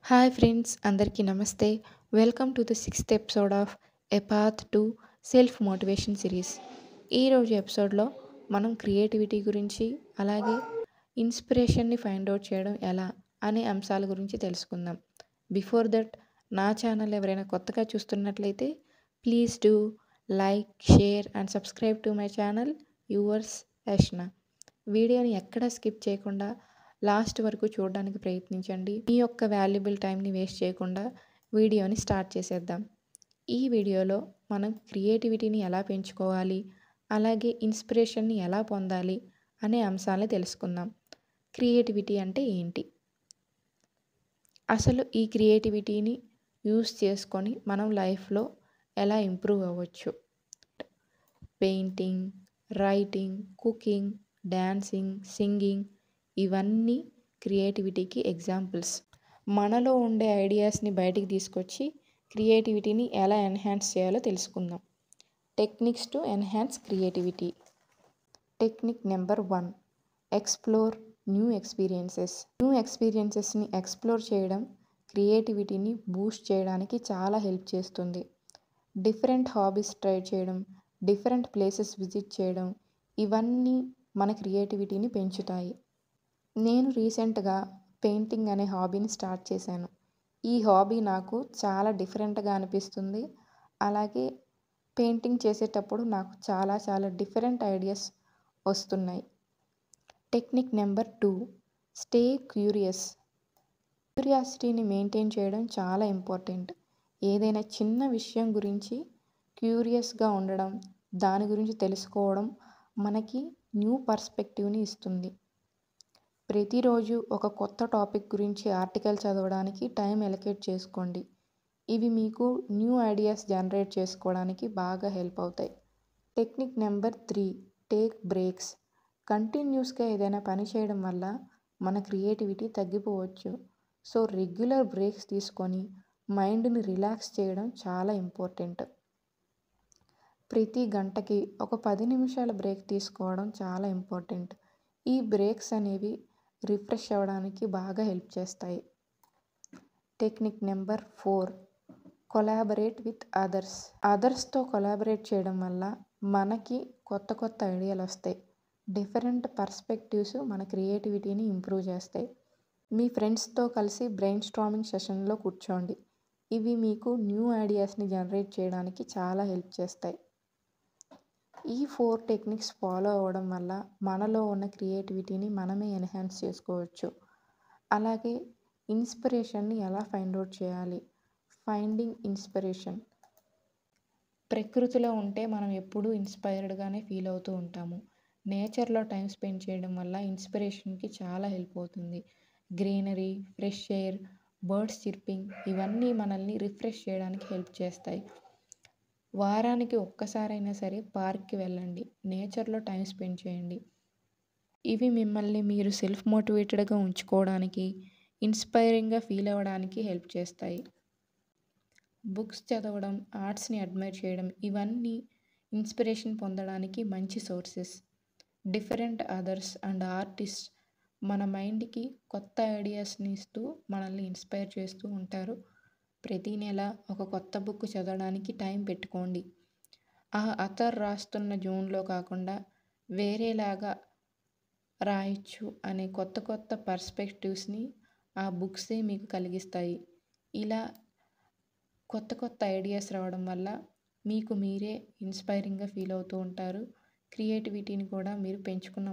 Hi friends, అందరికీ నమస్తే. Welcome to the sixth episode of a path to self motivation series. ఈరోజు ఎపిసోడ్లో మనం క్రియేటివిటీ గురించి, అలాగే ఇన్స్పిరేషన్ని ఫైండ్ అవుట్ చేయడం ఎలా అనే అంశాల గురించి తెలుసుకుందాం. బిఫోర్ దట్, నా ఛానల్ ఎవరైనా కొత్తగా చూస్తున్నట్లయితే please do like, share and subscribe to my channel yours Yashna. వీడియోని ఎక్కడా స్కిప్ చేయకుండా లాస్ట్ వరకు చూడడానికి ప్రయత్నించండి. మీ యొక్క వాల్యుబుల్ టైంని వేస్ట్ చేయకుండా వీడియోని స్టార్ట్ చేసేద్దాం. ఈ వీడియోలో మనం క్రియేటివిటీని ఎలా పెంచుకోవాలి, అలాగే ఇన్స్పిరేషన్ని ఎలా పొందాలి అనే అంశాలను తెలుసుకుందాం. క్రియేటివిటీ అంటే ఏంటి? అసలు ఈ క్రియేటివిటీని యూస్ చేసుకొని మనం లైఫ్లో ఎలా ఇంప్రూవ్ అవ్వచ్చు? Painting, writing, cooking, dancing, singing ఇవన్నీ క్రియేటివిటీకి ఎగ్జాంపుల్స్. మనలో ఉండే ఐడియాస్ని బయటికి తీసుకొచ్చి క్రియేటివిటీని ఎలా ఎన్హాన్స్ చేయాలో తెలుసుకుందాం. Techniques to enhance creativity. Technique number 1, explore new experiences. New ఎక్స్పీరియన్సెస్ని ఎక్స్ప్లోర్ చేయడం క్రియేటివిటీని బూస్ట్ చేయడానికి చాలా హెల్ప్ చేస్తుంది. డిఫరెంట్ హాబీస్ ట్రై చేయడం, డిఫరెంట్ ప్లేసెస్ విజిట్ చేయడం ఇవన్నీ మన క్రియేటివిటీని పెంచుతాయి. నేను రీసెంట్గా పెయింటింగ్ అనే హాబీని స్టార్ట్ చేశాను. ఈ హాబీ నాకు చాలా డిఫరెంట్గా అనిపిస్తుంది. అలాగే పెయింటింగ్ చేసేటప్పుడు నాకు చాలా డిఫరెంట్ ఐడియాస్ వస్తున్నాయి. Technique number 2, stay curious. క్యూరియాసిటీని మెయింటైన్ చేయడం చాలా ఇంపార్టెంట్. ఏదైనా చిన్న విషయం గురించి క్యూరియస్గా ఉండడం, దాని గురించి తెలుసుకోవడం మనకి న్యూ పర్స్పెక్టివ్ని ఇస్తుంది. ప్రతిరోజు ఒక కొత్త టాపిక్ గురించి ఆర్టికల్ చదవడానికి టైం ఎలకేట్ చేసుకోండి. ఇవి మీకు న్యూ ఐడియాస్ జనరేట్ చేసుకోవడానికి బాగా హెల్ప్ అవుతాయి. Technique number 3, take breaks. కంటిన్యూస్గా ఏదైనా పని చేయడం వల్ల మన క్రియేటివిటీ తగ్గిపోవచ్చు. సో రెగ్యులర్ బ్రేక్స్ తీసుకొని మైండ్ని రిలాక్స్ చేయడం చాలా ఇంపార్టెంట్. ప్రతి గంటకి ఒక 10 నిమిషాల బ్రేక్ తీసుకోవడం చాలా ఇంపార్టెంట్. ఈ బ్రేక్స్ అనేవి రిఫ్రెష్ అవ్వడానికి బాగా హెల్ప్ చేస్తాయి. Technique number 4, collaborate with others. అదర్స్తో కొలాబరేట్ చేయడం వల్ల మనకి కొత్త ఐడియాలు వస్తాయి. డిఫరెంట్ పర్స్పెక్టివ్స్ మన క్రియేటివిటీని ఇంప్రూవ్ చేస్తాయి. మీ ఫ్రెండ్స్తో కలిసి బ్రెయిన్ స్టార్మింగ్ సెషన్లో కూర్చోండి. ఇవి మీకు న్యూ ఐడియాస్ని జనరేట్ చేయడానికి చాలా హెల్ప్ చేస్తాయి. ఈ 4 టెక్నిక్స్ ఫాలో అవ్వడం వల్ల మనలో ఉన్న క్రియేటివిటీని మనమే ఎన్హాన్స్ చేసుకోవచ్చు. అలాగే ఇన్స్పిరేషన్ని ఎలా ఫైండ్ అవుట్ చేయాలి? Finding inspiration. ప్రకృతిలో ఉంటే మనం ఎప్పుడూ ఇన్స్పైర్డ్గానే ఫీల్ అవుతూ ఉంటాము. నేచర్లో టైం స్పెండ్ చేయడం వల్ల ఇన్స్పిరేషన్కి చాలా హెల్ప్ అవుతుంది. గ్రీనరీ, ఫ్రెష్ ఎయిర్, బర్డ్స్ చిర్పింగ్ ఇవన్నీ మనల్ని రిఫ్రెష్ చేయడానికి హెల్ప్ చేస్తాయి. వారానికి ఒక్కసారైనా సరే పార్క్కి వెళ్ళండి, నేచర్లో టైం స్పెండ్ చేయండి. ఇవి మిమ్మల్ని మీరు సెల్ఫ్ మోటివేటెడ్గా ఉంచుకోవడానికి, ఇన్స్పైరింగ్గా ఫీల్ అవ్వడానికి హెల్ప్ చేస్తాయి. బుక్స్ చదవడం, ఆర్ట్స్ని అడ్మైర్ చేయడం ఇవన్నీ ఇన్స్పిరేషన్ పొందడానికి మంచి sources. Different others and artists మన మైండ్కి కొత్త ఐడియాస్ని ఇస్తూ మనల్ని ఇన్స్పైర్ చేస్తూ ఉంటారు. ప్రతి నెల ఒక కొత్త బుక్ చదవడానికి టైం పెట్టుకోండి. ఆ అథర్ రాస్తున్న జోన్లో కాకుండా వేరేలాగా రాయొచ్చు అనే కొత్త పర్స్పెక్టివ్స్ని ఆ బుక్సే మీకు కలిగిస్తాయి. ఇలా కొత్త ఐడియాస్ రావడం వల్ల మీకు మీరే ఇన్స్పైరింగ్గా ఫీల్ అవుతూ ఉంటారు. క్రియేటివిటీని కూడా మీరు పెంచుకున్న